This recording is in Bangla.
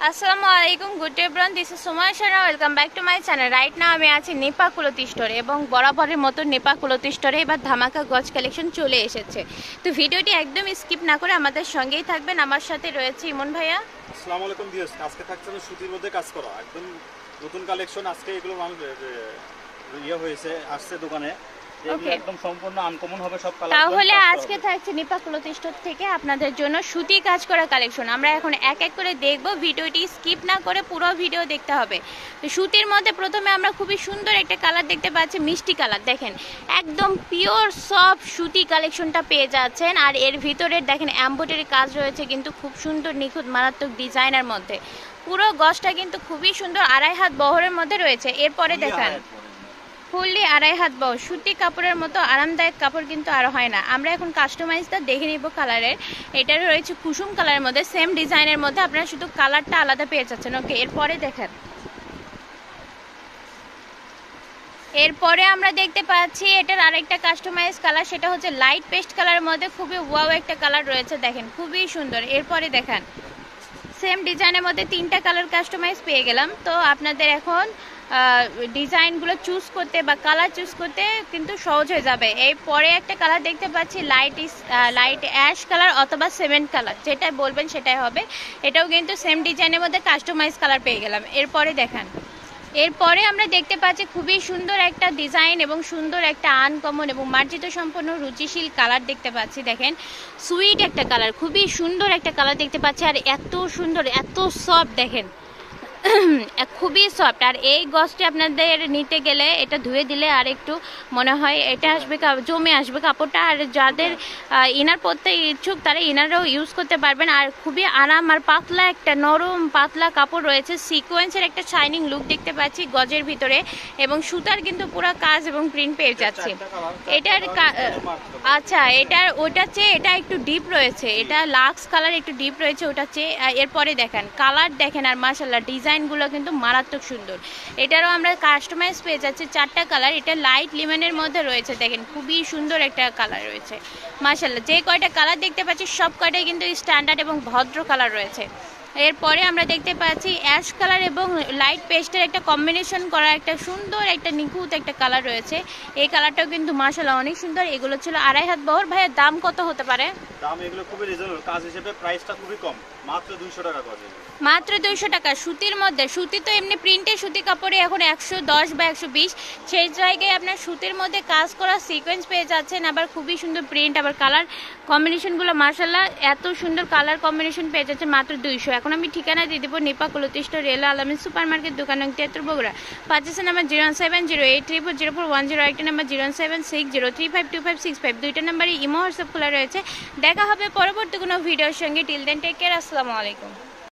আসসালামুআলাইকুম, good day everyone, this is Suma Sharma, welcome back to my channel. Right now আমি আছি নেপা কুলতি স্টোরে এবং বরাবরের মতো নেপা কুলতি স্টোরে এবার ধামাকা গজ কালেকশন চলে এসেছে। তো ভিডিওটি একদম স্কিপ না করে আমাদের সঙ্গেই থাকবেন। আমার সাথে রয়েছে ইমন ভাইয়া। আসসালামু আলাইকুম ভিউয়ার্স, আজকে থাকছে না সুতির মধ্যে কাজ করা একদম নতুন কালেকশন। আজকে এগুলো হয়েছে আসছে দোকানে, একদম সম্পূর্ণ আনকমন হবে সব কালার। তাহলে আজকে থাকছে নেপা কুলতি স্টোর থেকে আপনাদের জন্য সুতি কাজ করা কালেকশন। আমরা এখন এক এক করে দেখব, ভিডিওটি স্কিপ না করে পুরো ভিডিও দেখতে হবে। তো সুতির মধ্যে প্রথমে আমরা খুবই সুন্দর একটা কালার দেখতে পাচ্ছি, মিষ্টি কালার। দেখেন একদম পিওর সফট সুতি কালেকশনটা পেয়ে যাচ্ছেন। আর এর ভিতরে দেখেন এমব্রয়ডারি কাজ রয়েছে কিন্তু খুব সুন্দর নিখুঁত মারাত্মক ডিজাইনের মধ্যে। পুরো গজটা কিন্তু খুবই সুন্দর, 2.5 হাত বহরের মধ্যে রয়েছে। এরপরে দেখেন ফুললি 2.5 হাত বহর, সুতি কাপড়ের মতো আরামদায়ক কাপড় কিন্তু আর হয় না। আমরা এখন কাস্টমাইজটা দেখে নিব কালারের। এটা রয়েছে কুসুম কালারের মধ্যে, সেম ডিজাইনের মধ্যে, আপনারা শুধু কালারটা আলাদা পেয়ে যাচ্ছেন। ওকে, এরপরে দেখেন, এরপরে আমরা দেখতে পাচ্ছি এটার আরেকটা কাস্টমাইজ কালার, সেটা হচ্ছে লাইট পেস্ট কালারের মধ্যে খুবই ওয়াও একটা কালার রয়েছে, দেখেন খুবই সুন্দর। এরপরে দেখেন সেম ডিজাইনের মধ্যে 3টা কালার কাস্টমাইজ পেয়ে গেলাম। তো আপনাদের এখন ডিজাইনগুলো চুজ করতে বা কালার চুজ করতে কিন্তু সহজ হয়ে যাবে। এই পরে একটা কালার দেখতে পাচ্ছি লাইট অ্যাশ কালার অথবা সিমেন্ট কালার, যেটা বলবেন সেটাই হবে। এটাও কিন্তু সেম ডিজাইনের মধ্যে কাস্টমাইজ কালার পেয়ে গেলাম। এরপরে দেখেন, এরপরে আমরা দেখতে পাচ্ছি খুবই সুন্দর একটা ডিজাইন এবং সুন্দর একটা আনকমন এবং মার্জিত সম্পন্ন রুচিশীল কালার দেখতে পাচ্ছি। দেখেন সুইট একটা কালার, খুবই সুন্দর একটা কালার দেখতে পাচ্ছি। আর এত সুন্দর, এত সফট, দেখেন খুবই সফট। আর এই গজটি আপনাদের নিতে গেলে এটা ধুয়ে দিলে আর একটু মনে হয় এটা আসবে, জমে আসবে কাপড়টা। আর যাদের ইনার পরতে ইচ্ছুক তারা ইনারও ইউজ করতে পারবেন। আর খুবই আরাম আর পাতলা একটা নরম পাতলা কাপড় রয়েছে। সিকোয়েন্সের একটা শাইনিং লুক দেখতে পাচ্ছি গজের ভিতরে এবং সুতার কিন্তু পুরো কাজ এবং প্রিন্ট পেয়ে যাচ্ছে। এটার আচ্ছা, ওটার চেয়ে এটা একটু ডিপ রয়েছে, এটা লাক্স কালার একটু ডিপ রয়েছে ওটার চেয়ে। এরপরে দেখেন কালার দেখেন, আর মাশাআল্লাহ ডিজাইনগুলো কিন্তু মারাত্মক সুন্দর। এটারও আমরা কাস্টমাইজ পেয়ে যাচ্ছি 4টা কালার। এটা লাইট লিমেনের মধ্যে রয়েছে, দেখেন খুবই সুন্দর একটা কালার রয়েছে মাশাআল্লাহ। যে কয়টা কালার দেখতে পাচ্ছি সব কয়টাই কিন্তু স্ট্যান্ডার্ড এবং ভদ্র কালার রয়েছে। এরপরে আমরা দেখতে পাচ্ছি অ্যাশ কালার এবং লাইট পেস্টের একটা কম্বিনেশন করা একটা সুন্দর একটা নিখুঁত একটা কালার রয়েছে। এই কালারটাও কিন্তু মাশাআল্লাহ অনেক সুন্দর। এগুলো ছিল 2.5 হাত বহর। ভাইয়ের দাম কত হতে পারে? দাম এগুলো খুবই রিজনেবল, কাজ হিসেবে প্রাইসটা খুবই কম, মাত্র 200 টাকা করে। মাত্র 200 টাকা সুতির মধ্যে। সুতি তো এমনি প্রিন্টে সুতি কাপড়ে এখন 110 বা 120, সেই জায়গায় আপনার সুতির মধ্যে কাজ করা সিকোয়েন্স পেয়ে যাচ্ছেন। আবার খুবই সুন্দর প্রিন্ট, আবার কালার কম্বিনেশনগুলো মাশাআল্লাহ এত সুন্দর কালার কম্বিনেশন পেয়ে যাচ্ছে মাত্র 200। এখন আমি ঠিকানা দিয়ে দেবো নেপা কুলতি স্টোর, রেল আলামিন সুপার মার্কেট, দোকান নং 73, বগুড়া। পার্চেসের নাম্বার 07083404101, একটা নাম্বার 07603525565। দুইটা নাম্বারই ইমো হোয়াটসঅ্যাপ খোলা রয়েছে। দেখা হবে পরবর্তী কোনো ভিডিওর সঙ্গে। টিল দেন টেক কেয়ার, আসসালামু আলাইকুম।